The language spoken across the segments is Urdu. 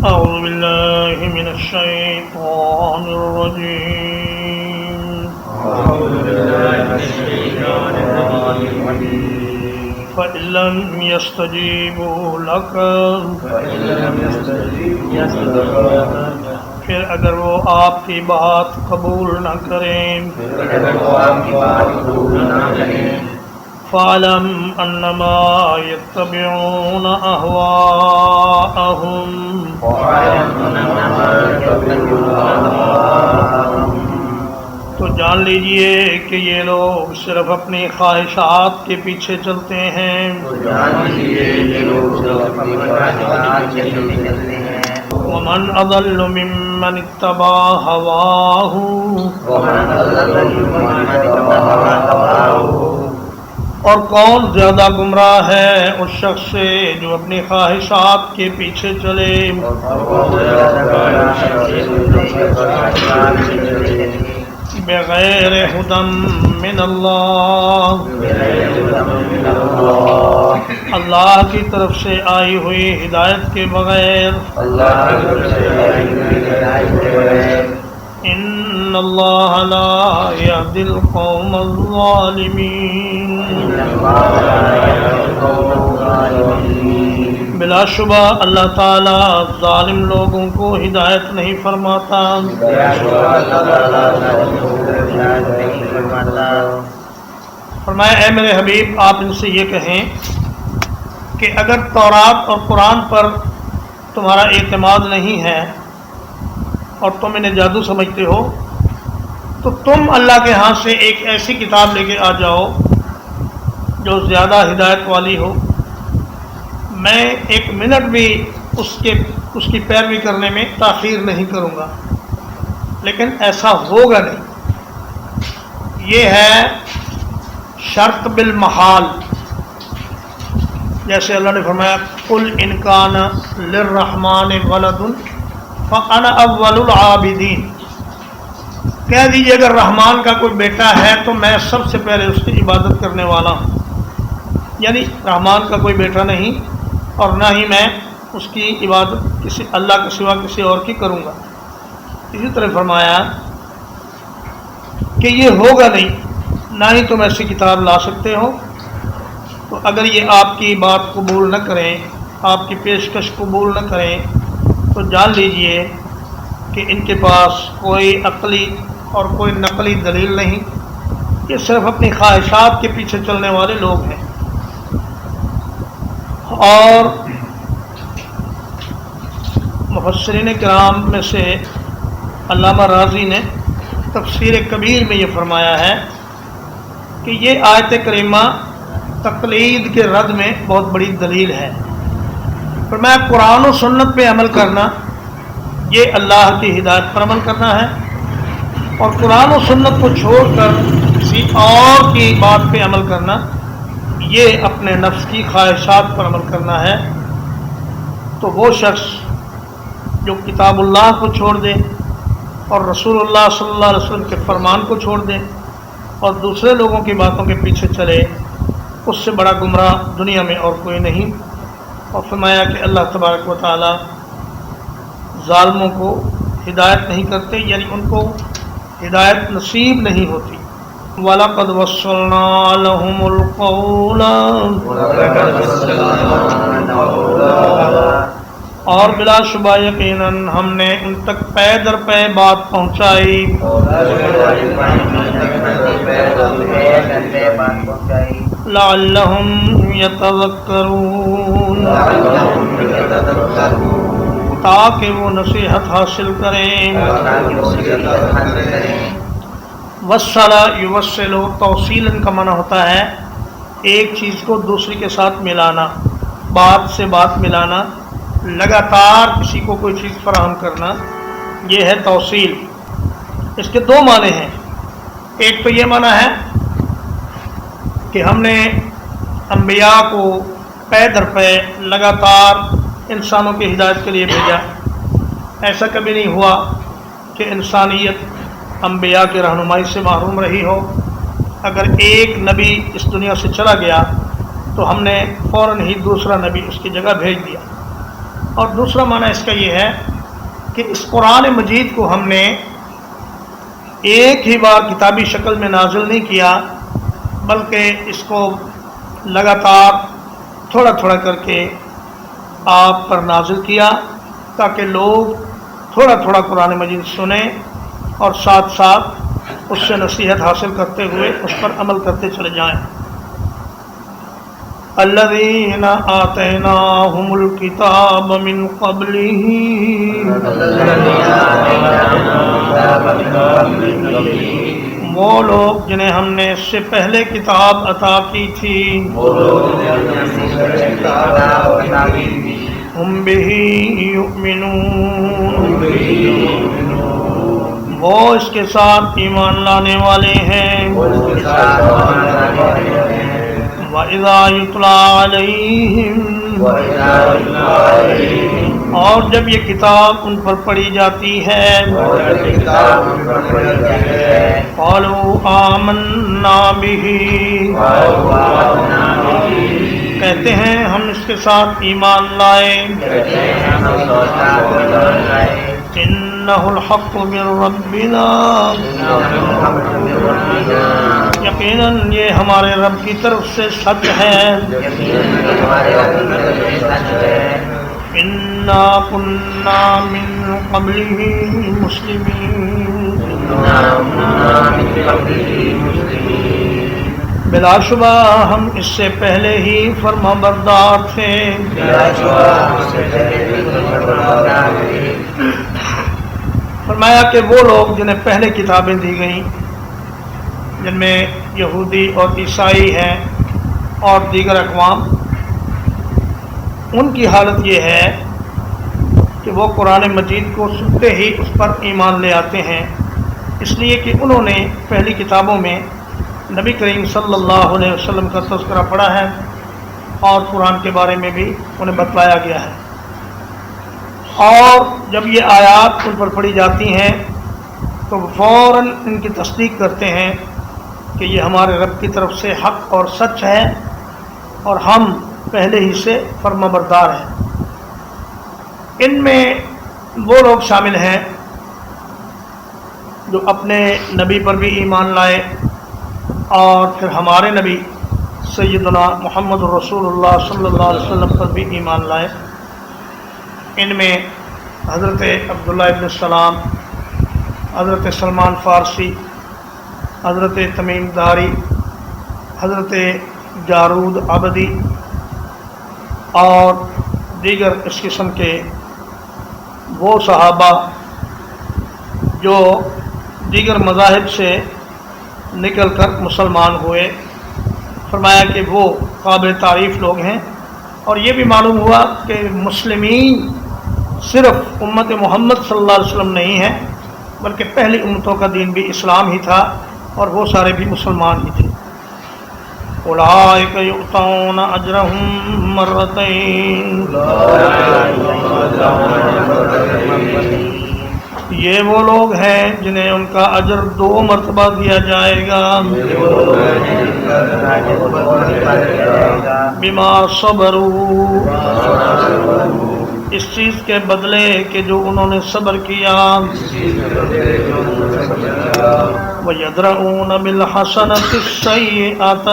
أعوذ بالله من الشيطان الرجيم فإن لم يستجيبوا لك پھر اگر وہ آپ کی بات قبول نہ کریں فَاعْلَمْ أَنَّمَا يَتَّبِعُونَ أَهْوَاءَهُمْ تو جان لیجئے کہ یہ لوگ صرف اپنی خواہشات کے پیچھے چلتے ہیں وَمَنْ أَضَلُّ مِمَّنِ اتَّبَعَ هَوَاهُ اور کون زیادہ گمراہ ہے اس شخص سے جو اپنی خواہشات کے پیچھے چلے بغیر ہدی من اللہ اللہ کی طرف سے آئی ہوئی ہدایت کے بغیر ان اللہ لا یہدی القوم الظالمین بلا شبہ اللہ تعالیٰ ظالم لوگوں کو ہدایت نہیں فرماتا فرمایا اے میرے حبیب آپ ان سے یہ کہیں کہ اگر تورات اور قرآن پر تمہارا اعتماد نہیں ہے اور تم انہیں جادو سمجھتے ہو تو تم اللہ کے ہاں سے ایک ایسی کتاب لے کے آ جاؤ جو زیادہ ہدایت والی ہو میں ایک منٹ بھی اس کی پیروی کرنے میں تاخیر نہیں کروں گا لیکن ایسا ہوگا نہیں یہ ہے شرط بالمحال جیسے اللہ نے فرمایا قل ان کان للرحمن ولد فانا اول العابدین کہہ دیجیے اگر رحمان کا کوئی بیٹا ہے تو میں سب سے پہلے اس کی عبادت کرنے والا ہوں یعنی رحمان کا کوئی بیٹا نہیں اور نہ ہی میں اس کی عبادت کسی اللہ کے سوا کسی اور کی کروں گا اسی طرح فرمایا کہ یہ ہوگا نہیں نہ ہی تم ایسی کتاب لا سکتے ہو تو اگر یہ آپ کی بات قبول نہ کریں آپ کی پیشکش قبول نہ کریں تو جان لیجئے کہ ان کے پاس کوئی عقلی اور کوئی نقلی دلیل نہیں یہ صرف اپنی خواہشات کے پیچھے چلنے والے لوگ ہیں اور مفسرین کرام میں سے علامہ رازی نے تفسیر کبیر میں یہ فرمایا ہے کہ یہ آیت کریمہ تقلید کے رد میں بہت بڑی دلیل ہے فرمایا قرآن و سنت پہ عمل کرنا یہ اللہ کی ہدایت پر عمل کرنا ہے اور قرآن و سنت کو چھوڑ کر کسی اور کی بات پہ عمل کرنا یہ اپنے نفس کی خواہشات پر عمل کرنا ہے تو وہ شخص جو کتاب اللہ کو چھوڑ دے اور رسول اللہ صلی اللہ علیہ وسلم کے فرمان کو چھوڑ دے اور دوسرے لوگوں کی باتوں کے پیچھے چلے اس سے بڑا گمراہ دنیا میں اور کوئی نہیں اور فرمایا کہ اللہ تبارک و تعالی ظالموں کو ہدایت نہیں کرتے یعنی ان کو ہدایت نصیب نہیں ہوتی وَلَقَدْ وَصَّلْنَا لَهُمُ الْقَوْلَ اور بلا شبہ یقیناً ہم نے ان تک پے در پے بات پہنچائی لَعَلَّهُمْ يَتَذَكَّرُونَ تاکہ وہ نصیحت حاصل کریں وصل یوصل توصیلاً کا معنی ہوتا ہے ایک چیز کو دوسری کے ساتھ ملانا بات سے بات ملانا لگاتار کسی کو کوئی چیز فراہم کرنا یہ ہے توصیل اس کے دو معنی ہیں ایک تو یہ معنی ہے کہ ہم نے انبیاء کو پے در پے لگاتار انسانوں کی ہدایت کے لیے بھیجا ایسا کبھی نہیں ہوا کہ انسانیت انبیاء کی رہنمائی سے محروم رہی ہو اگر ایک نبی اس دنیا سے چلا گیا تو ہم نے فوراً ہی دوسرا نبی اس کی جگہ بھیج دیا اور دوسرا معنی اس کا یہ ہے کہ اس قرآن مجید کو ہم نے ایک ہی بار کتابی شکل میں نازل نہیں کیا، بلکہ اس کو لگاتار تھوڑا تھوڑا کر کے آپ پر نازل کیا، تاکہ لوگ تھوڑا تھوڑا قرآن مجید سنیں اور ساتھ ساتھ اس سے نصیحت حاصل کرتے ہوئے اس پر عمل کرتے چلے جائیں۔ الذین آتیناہم الکتاب من قبلہ، وہ لوگ جنہیں ہم نے اس سے پہلے کتاب عطا کی تھی، ہم بہ یؤمنون، وہ اس کے ساتھ ایمان لانے والے ہیں۔ وَإِذَا يُتْلَىٰ عَلَيْهِمْ، اور جب یہ کتاب ان پر پڑھی جاتی ہے، قَالُوا آمَنَّا بِهِ، کہتے ہیں ہم اس کے ساتھ ایمان لائے، إِنَّهُ الْحَقُّ مِن رَّبِّنَا، یقیناً یہ ہمارے رب کی طرف سے سچ ہے، إِنَّا كُنَّا مِن قَبْلِهِ مُسْلِمِينَ، بلا شبہ ہم اس سے پہلے ہی فرما بردار تھے۔ فرمایا کہ وہ لوگ جنہیں پہلے کتابیں دی گئیں، جن میں یہودی اور عیسائی ہیں اور دیگر اقوام، ان کی حالت یہ ہے کہ وہ قرآن مجید کو سنتے ہی اس پر ایمان لے آتے ہیں، اس لیے کہ انہوں نے پہلی کتابوں میں نبی کریم صلی اللہ علیہ وسلم کا تذکرہ پڑھا ہے اور قرآن کے بارے میں بھی انہیں بتلایا گیا ہے، اور جب یہ آیات ان پر پڑھی جاتی ہیں تو فوراً ان کی تصدیق کرتے ہیں کہ یہ ہمارے رب کی طرف سے حق اور سچ ہے اور ہم پہلے ہی سے فرما بردار ہیں۔ ان میں وہ لوگ شامل ہیں جو اپنے نبی پر بھی ایمان لائے اور پھر ہمارے نبی سیدنا محمد رسول اللہ صلی اللہ علیہ وسلم پر بھی ایمان لائے۔ ان میں حضرت عبداللہ ابن السلام، حضرت سلمان فارسی، حضرت تمیم داری، حضرت جارود عبدی اور دیگر اس قسم کے وہ صحابہ جو دیگر مذاہب سے نکل کر مسلمان ہوئے، فرمایا کہ وہ قابل تعریف لوگ ہیں، اور یہ بھی معلوم ہوا کہ مسلمین صرف امت محمد صلی اللہ علیہ وسلم نہیں ہیں، بلکہ پہلی امتوں کا دین بھی اسلام ہی تھا اور وہ سارے بھی مسلمان ہی تھے۔ اولئک یؤتون اجرہم مرتین، یہ وہ لوگ ہیں جنہیں ان کا اجر 2 مرتبہ دیا جائے گا، بما صبروا، اس چیز کے بدلے کہ جو انہوں نے صبر کیا، وَيَدْرَؤُونَ بِالْحَسَنَةِ السَّيِّئَةَ،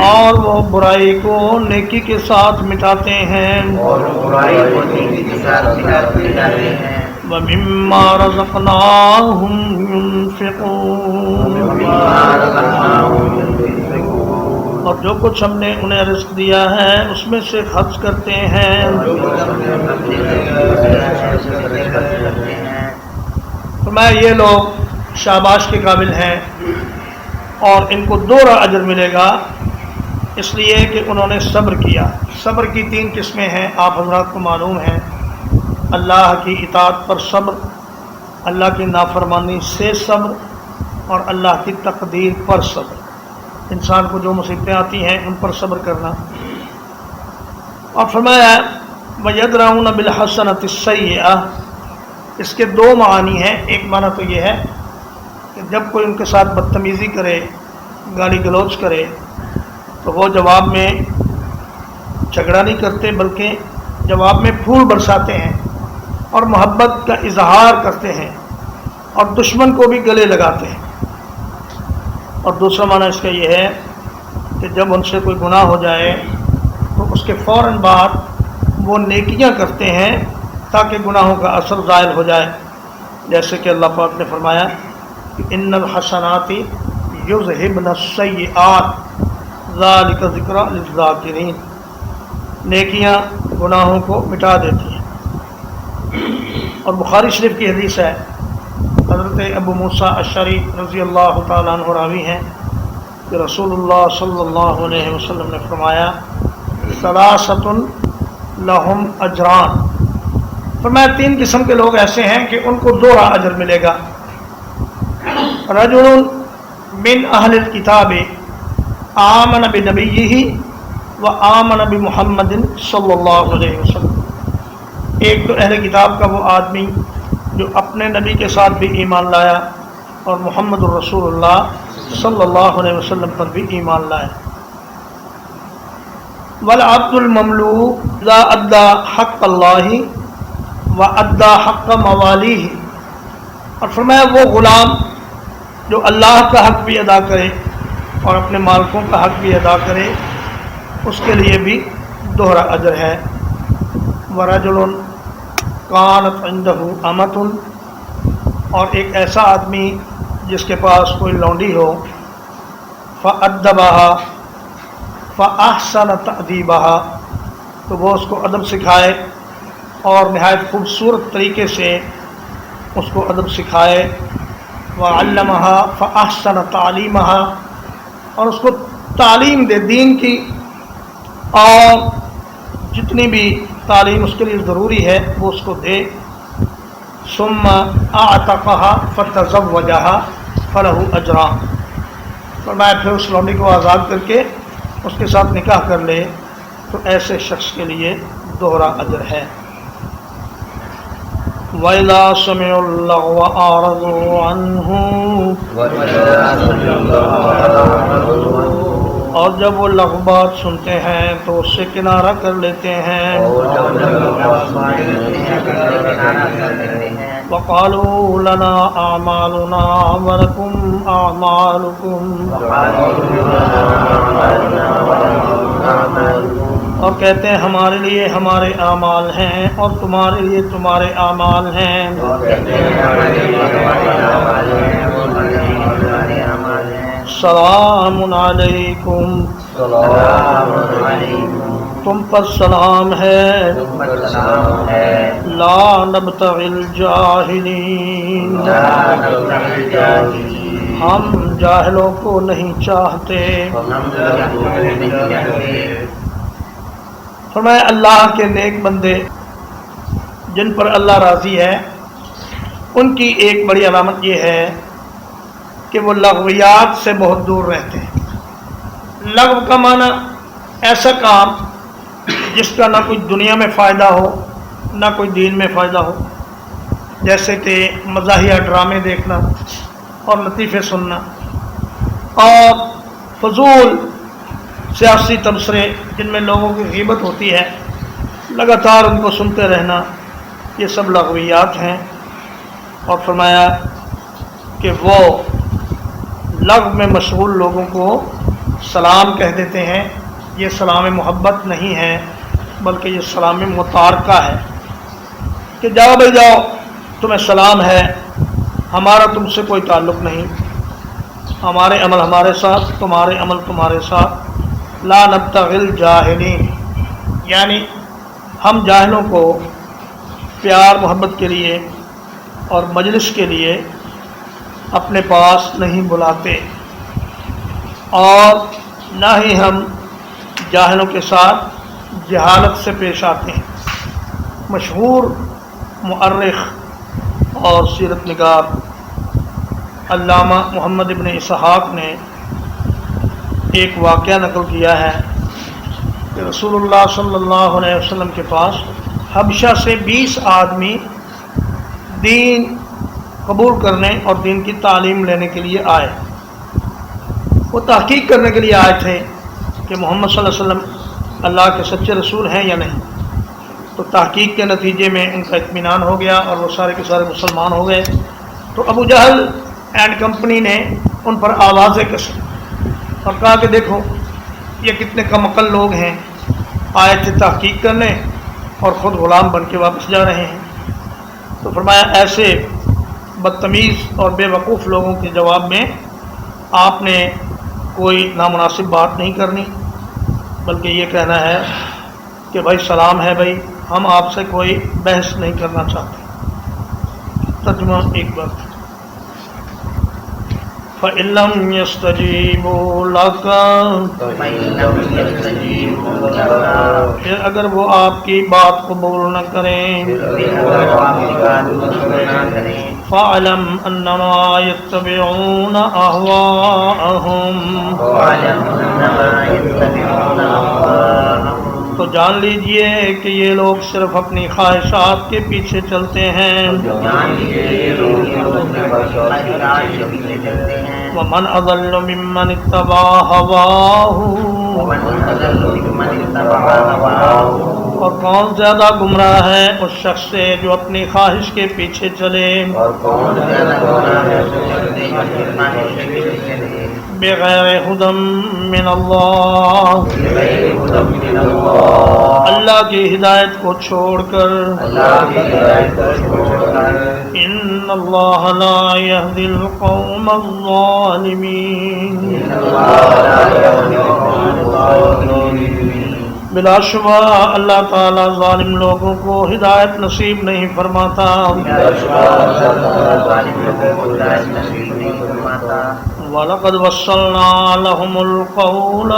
اور وہ برائی کو نیکی کے ساتھ مٹاتے ہیں، وَمِمَّا رَزَقْنَاهُمْ يُنْفِقُونَ، اور جو کچھ ہم نے انہیں رزق دیا ہے اس میں سے خرچ کرتے ہیں۔ فرمایا یہ لوگ شاباش کے قابل ہیں اور ان کو 2 اجر ملے گا، اس لیے کہ انہوں نے صبر کیا۔ صبر کی 3 قسمیں ہیں، آپ حضرات کو معلوم ہیں۔ اللہ کی اطاعت پر صبر، اللہ کی نافرمانی سے صبر، اور اللہ کی تقدیر پر صبر۔ انسان کو جو مصیبتیں آتی ہیں ان پر صبر کرنا۔ اور فرمایا وَيَدْرَؤُونَ بِالْحَسَنَةِ السَّيِّئَةِ، اس کے 2 معانی ہیں۔ ایک معنی تو یہ ہے کہ جب کوئی ان کے ساتھ بدتمیزی کرے، گالی گلوچ کرے، تو وہ جواب میں جھگڑا نہیں کرتے بلکہ جواب میں پھول برساتے ہیں اور محبت کا اظہار کرتے ہیں اور دشمن کو بھی گلے لگاتے ہیں۔ اور دوسرا معنی اس کا یہ ہے کہ جب ان سے کوئی گناہ ہو جائے تو اس کے فوراً بعد وہ نیکیاں کرتے ہیں تاکہ گناہوں کا اثر زائل ہو جائے، جیسے کہ اللہ پاک نے فرمایا کہ ان الحسنات یذہبن السیئات ذالک ذکری للذاکرین، نیکیاں گناہوں کو مٹا دیتی ہیں۔ اور بخاری شریف کی حدیث ہے، حضرت ابو موسیٰ اشعری رضی اللہ تعالیٰ عنہ راوی ہیں کہ رسول اللہ صلی اللہ علیہ وسلم نے فرمایا ثلاثۃ لہم اجران، فرمایا تین قسم کے لوگ ایسے ہیں کہ ان کو دوہرا اجر ملے گا۔ رجل من اہل الکتاب آمن بنبیہ و آمن بمحمد صلی اللہ علیہ وسلم، ایک تو اہل کتاب کا وہ آدمی جو اپنے نبی کے ساتھ بھی ایمان لایا اور محمد الرسول اللہ صلی اللہ علیہ وسلم پر بھی ایمان لایا۔ والعبد المملوک اذا ادى حق اللہ و ادى حق موالیہ، اور فرمایا وہ غلام جو اللہ کا حق بھی ادا کرے اور اپنے مالکوں کا حق بھی ادا کرے، اس کے لیے بھی دوہرا اجر ہے۔ ورجل کانت عندہ امۃ، اور ایک ایسا آدمی جس کے پاس کوئی لونڈی ہو، فأدبها فأحسن تأدیبها، تو وہ اس کو ادب سکھائے اور نہایت خوبصورت طریقے سے اس کو ادب سکھائے۔ وعلمها فأحسن تعلیمها، اور اس کو تعلیم دے دین کی، اور جتنی بھی تعلیم اس کے لیے ضروری ہے وہ اس کو دے۔ ثم اعتقها فتزوجها فله اجران، فرمایا پھر اس لونڈی کو آزاد کر کے اس کے ساتھ نکاح کر لے تو ایسے شخص کے لیے دوہرا اجر ہے۔ وَإِذَا سَمِعُوا اللَّغْوَ أَعْرَضُوا عَنْهُ، اور جب وہ لغو بات سنتے ہیں تو اس سے کنارہ کر لیتے ہیں۔ وَقَالُوا لَنَا أَعْمَالُنَا وَلَكُمْ أَعْمَالُكُمْ، اور کہتے ہیں ہمارے لیے ہمارے اعمال ہیں اور تمہارے لیے تمہارے اعمال ہیں۔ سلام علیکم، تم پر سلام ہے، لا نبتغی الجاہلین، ہم جاہلوں کو نہیں چاہتے۔ فرمایا اللہ کے نیک بندے جن پر اللہ راضی ہے ان کی ایک بڑی علامت یہ ہے کہ وہ لغویات سے بہت دور رہتے ہیں۔ لغو کا معنی ایسا کام جس کا نہ کوئی دنیا میں فائدہ ہو نہ کوئی دین میں فائدہ ہو، جیسے کہ مزاحیہ ڈرامے دیکھنا اور لطیفے سننا اور فضول سیاسی تبصرے جن میں لوگوں کی غیبت ہوتی ہے، لگاتار ان کو سنتے رہنا، یہ سب لغویات ہیں۔ اور فرمایا کہ وہ لغو میں مشغول لوگوں کو سلام کہہ دیتے ہیں، یہ سلام محبت نہیں ہے بلکہ یہ سلام متارکہ ہے کہ جاؤ بھائی جاؤ، تمہیں سلام ہے، ہمارا تم سے کوئی تعلق نہیں، ہمارے عمل ہمارے ساتھ، تمہارے عمل تمہارے ساتھ۔ لا نبتغی الجاہلین، یعنی ہم جاہلوں کو پیار محبت کے لیے اور مجلس کے لیے اپنے پاس نہیں بلاتے، اور نہ ہی ہم جاہلوں کے ساتھ جہالت سے پیش آتے ہیں۔ مشہور مؤرخ اور سیرت نگار علامہ محمد ابن اسحاق نے ایک واقعہ نقل کیا ہے کہ رسول اللہ صلی اللہ علیہ وسلم کے پاس حبشہ سے 20 آدمی دین قبول کرنے اور دین کی تعلیم لینے کے لیے آئے۔ وہ تحقیق کرنے کے لیے آئے تھے کہ محمد صلی اللہ علیہ وسلم اللہ کے سچے رسول ہیں یا نہیں. تو تحقیق کے نتیجے میں ان کا اطمینان ہو گیا اور وہ سارے کے سارے مسلمان ہو گئے. تو ابو جہل اینڈ کمپنی نے ان پر آوازیں کسی اور کہا کہ دیکھو یہ کتنے کم عقل لوگ ہیں، آئے تھے تحقیق کرنے اور خود غلام بن کے واپس جا رہے ہیں. تو فرمایا ایسے بدتمیز اور بے وقوف لوگوں کے جواب میں آپ نے کوئی نامناسب بات نہیں کرنی، بلکہ یہ کہنا ہے کہ بھائی سلام ہے، بھائی ہم آپ سے کوئی بحث نہیں کرنا چاہتے. ترجمہ ایک بار. فَإِن لَّمْ يَسْتَجِيبُوا لَكَ، پھر اگر وہ آپ کی بات قبول نہ کریں، فَاعْلَمْ أَنَّمَا يَتَّبِعُونَ أَهْوَاءَهُمْ، تو جان لیجئے کہ یہ لوگ صرف اپنی خواہشات کے پیچھے چلتے ہیں. وَمَنْ أَضَلُّ مِمَّنِ اتَّبَعَ هَوَاهُ، اور کون زیادہ گمراہ ہے اس شخص سے جو اپنی خواہش کے پیچھے چلے. بغیر ہدی من اللہ، اللہ کی ہدایت کو چھوڑ کر. ان اللہ لا یہدی القوم الظالمین، بلا شبہ اللہ تعالی ظالم لوگوں کو ہدایت نصیب نہیں فرماتا. وَلَقَدْ وَصَّلْنَا لَهُمُ الْقَوْلَ،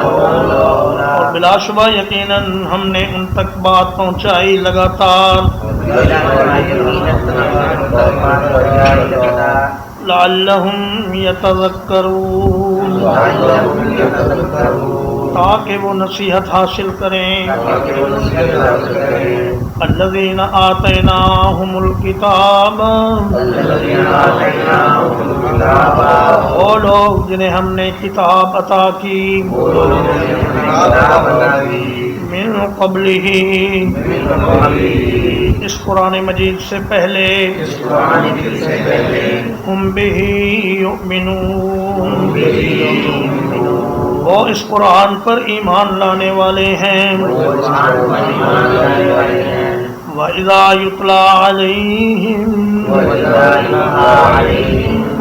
اور بلا شبہ یقیناً ہم نے ان تک بات پہنچائی لگاتار. لَعَلَّهُمْ يَتَذَكَّرُونَ، تاکہ وہ نصیحت حاصل کریں. الذین آتیناہم الکتاب، وہ لوگ جنہیں ہم نے کتاب عطا کی. من قبلہ، اس قرآن مجید سے پہلے. ہم بہ یؤمنون، وہ اس قرآن پر ایمان لانے والے ہیں. وَإِذَا يُتْلَىٰ عَلَيْهِمْ،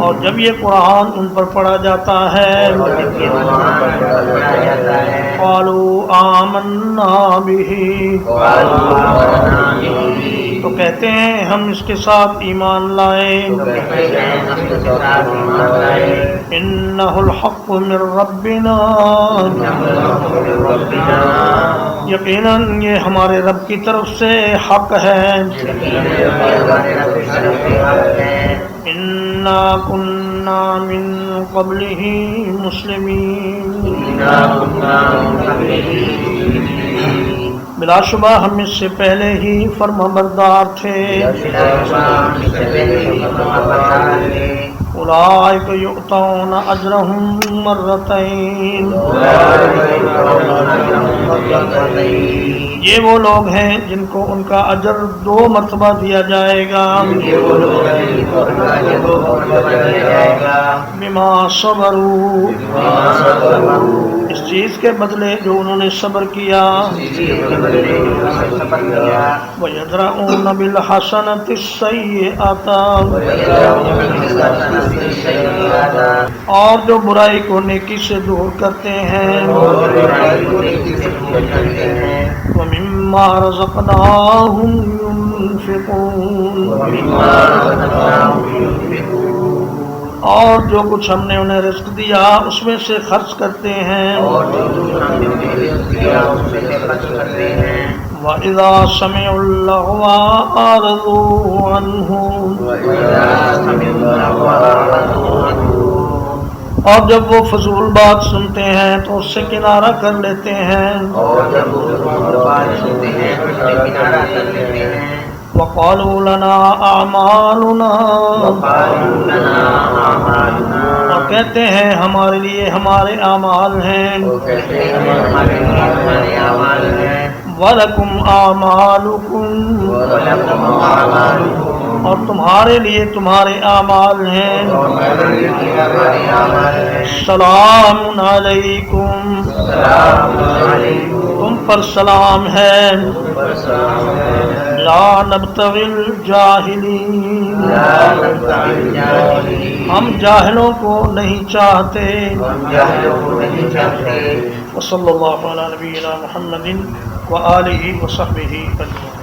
اور جب یہ قرآن ان پر پڑھا جاتا ہے. قَالُوا آمَنَّا بِهِ، تو کہتے ہیں ہم اس کے ساتھ ایمان لائے. إِنَّهُ الْحَقُّ مِن رَّبِّنَا، یقیناً یہ ہمارے رب کی طرف سے حق ہے. اِنَّا كُنَّا مِن قَبْلِهِ مُسْلِمِينَ، بلا شبہ ہم اس سے پہلے ہی فرما بردار تھے. اولئک یؤتون اجرهم مرتین، یہ وہ لوگ ہیں جن کو ان کا اجر 2 مرتبہ دیا جائے گا. بما صبروا، اس چیز کے بدلے جو انہوں نے صبر کیا. وَيَدْرَؤُونَ بِالْحَسَنَةِ السَّيِّئَةَ، اور جو برائی کو نیکی سے دور کرتے ہیں. وَمِمَّا رَزَقْنَاهُمْ يُنْفِقُونَ، اور جو کچھ ہم نے انہیں رزق دیا اس میں سے خرچ کرتے ہیں. وَإِذَا سَمِعُوا اللَّغْوَ أَعْرَضُوا عَنْهُ، اور جب وہ فضول بات سنتے ہیں تو اس سے کنارہ کر لیتے ہیں. وقالوا لنا اعمالنا اور کہتے ہیں ہمارے لیے ہمارے اعمال ہیں وَلَكُمْ أَعْمَالُكُمْ اور تمہارے لیے تمہارے اعمال ہیں سلام علیکم تم پر سلام ہے لا نبتغی الجاہلین ہم جاہلوں کو نہیں چاہتے وصلی اللہ علی نبینا محمد وآلہ وصحبہ اجمعین.